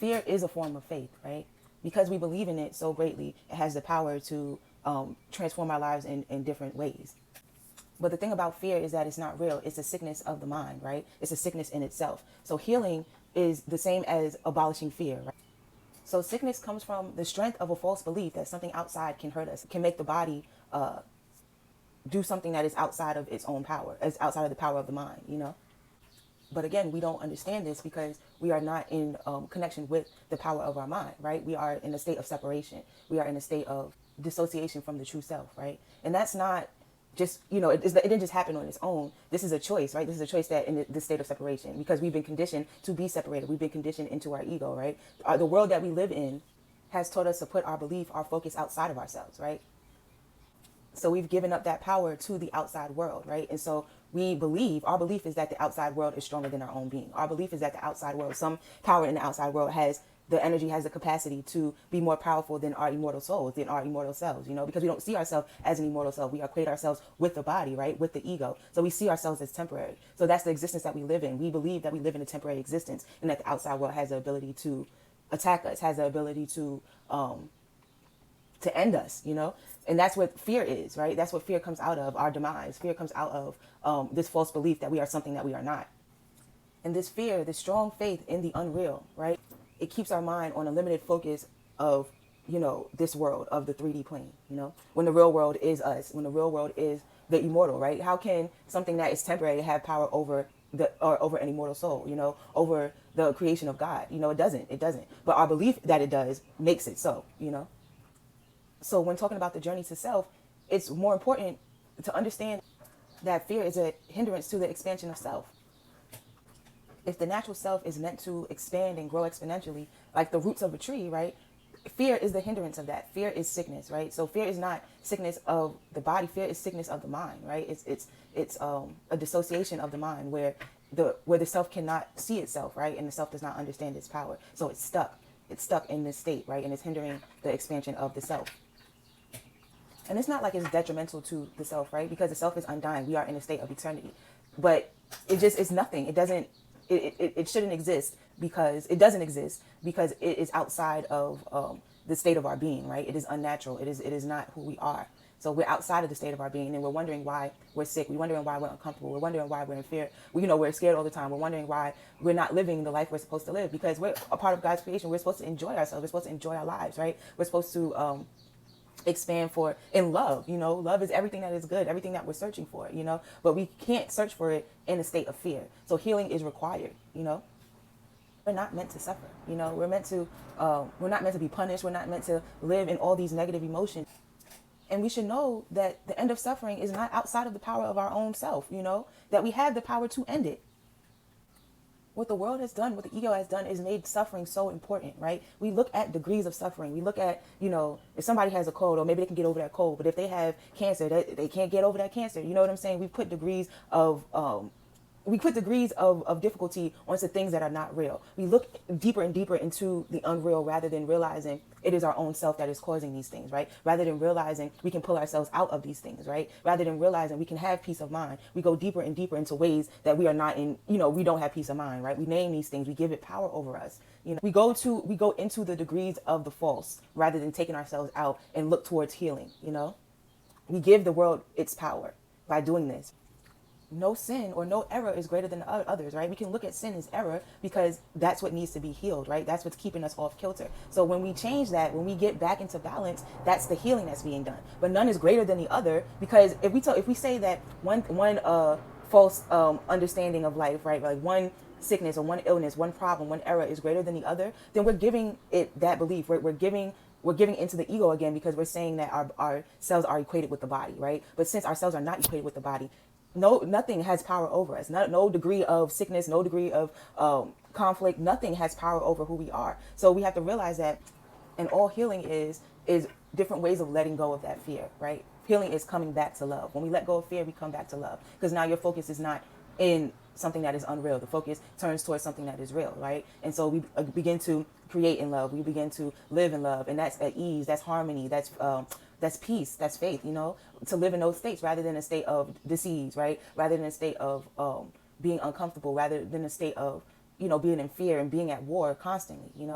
fear is a form of faith, right? Because we believe in it so greatly, it has the power to transform our lives in different ways. But the thing about fear is that it's not real. It's a sickness of the mind, right? It's a sickness in itself. So healing is the same as abolishing fear, right? So sickness comes from the strength of a false belief that something outside can hurt us, can make the body do something that is outside of its own power, as outside of the power of the mind, you know? But again, we don't understand this because we are not in connection with the power of our mind, right? We are in a state of separation. We are in a state of dissociation from the true self, right? And that's not just, you know, it didn't just happen on its own. This is a choice, right? This is a choice that in this state of separation, because we've been conditioned to be separated. We've been conditioned into our ego, right? The world that we live in has taught us to put our belief, our focus outside of ourselves, right? So we've given up that power to the outside world, right? And so our belief is that the outside world is stronger than our own being. Our belief is that the outside world, some power in the outside world has the energy, has the capacity to be more powerful than our immortal souls, than our immortal selves, you know, because we don't see ourselves as an immortal self. We equate ourselves with the body, right? With the ego. So we see ourselves as temporary. So that's the existence that we live in. We believe that we live in a temporary existence and that the outside world has the ability to attack us, has the ability to end us, you know? And that's what fear is, right? That's what fear comes out of, our demise. Fear comes out of this false belief that we are something that we are not. And this fear, this strong faith in the unreal, right? It keeps our mind on a limited focus of, you know, this world, of the 3D plane, you know? When the real world is us, when the real world is the immortal, right? How can something that is temporary have power over over an immortal soul, you know, over the creation of God? You know, it doesn't. But our belief that it does makes it so, you know? So when talking about the journey to self, it's more important to understand that fear is a hindrance to the expansion of self. If the natural self is meant to expand and grow exponentially, like the roots of a tree, right? Fear is the hindrance of that. Fear is sickness, right? So fear is not sickness of the body. Fear is sickness of the mind, right? It's a dissociation of the mind where the self cannot see itself, right? And the self does not understand its power. So it's stuck. It's stuck in this state, right? And it's hindering the expansion of the self. And it's not like it's detrimental to the self, right? Because the self is undying. We are in a state of eternity. But it's nothing. It shouldn't exist because it doesn't exist because it is outside of the state of our being, right? It is unnatural. It is not who we are. So we're outside of the state of our being, and we're wondering why we're sick. We're wondering why we're uncomfortable. We're wondering why we're in fear. We're scared all the time. We're wondering why we're not living the life we're supposed to live, because we're a part of God's creation. We're supposed to enjoy ourselves. We're supposed to enjoy our lives, right? We're supposed to expand in love, you know. Love is everything that is good, everything that we're searching for, you know, but we can't search for it in a state of fear. So healing is required, you know. We're not meant to suffer, you know. We're not meant to be punished. We're not meant to live in all these negative emotions. And we should know that the end of suffering is not outside of the power of our own self, you know, that we have the power to end it. What the world has done, what the ego has done, is made suffering so important, right? We look at degrees of suffering. We look at, you know, if somebody has a cold, or maybe they can get over that cold, but if they have cancer, they can't get over that cancer. You know what I'm saying? We put degrees of difficulty onto things that are not real. We look deeper and deeper into the unreal rather than realizing it is our own self that is causing these things, right? Rather than realizing we can pull ourselves out of these things, right? Rather than realizing we can have peace of mind, we go deeper and deeper into ways that we are not in, you know, we don't have peace of mind, right? We name these things, we give it power over us. You know, we go into the degrees of the false rather than taking ourselves out and look towards healing, you know? We give the world its power by doing this. No sin or no error is greater than others, right? We can look at sin as error because that's what needs to be healed, right? That's what's keeping us off kilter. So when we change that, when we get back into balance, that's the healing that's being done. But none is greater than the other, because if we say that one false understanding of life, right? Like one sickness or one illness, one problem, one error is greater than the other, then we're giving it that belief. We're giving into the ego again, because we're saying that our cells are equated with the body, right? But since our cells are not equated with the body, nothing has power over us. No degree of sickness, no degree of conflict, nothing has power over who we are. So we have to realize that, and all healing is different ways of letting go of that fear, right? Healing is coming back to love. When we let go of fear, we come back to love, because now your focus is not in something that is unreal. The focus turns towards something that is real, right? And so we begin to create in love. We begin to live in love, and that's at ease, that's harmony, that's peace, that's faith, you know, to live in those states rather than a state of disease, right? Rather than a state of being uncomfortable, rather than a state of, you know, being in fear and being at war constantly, you know.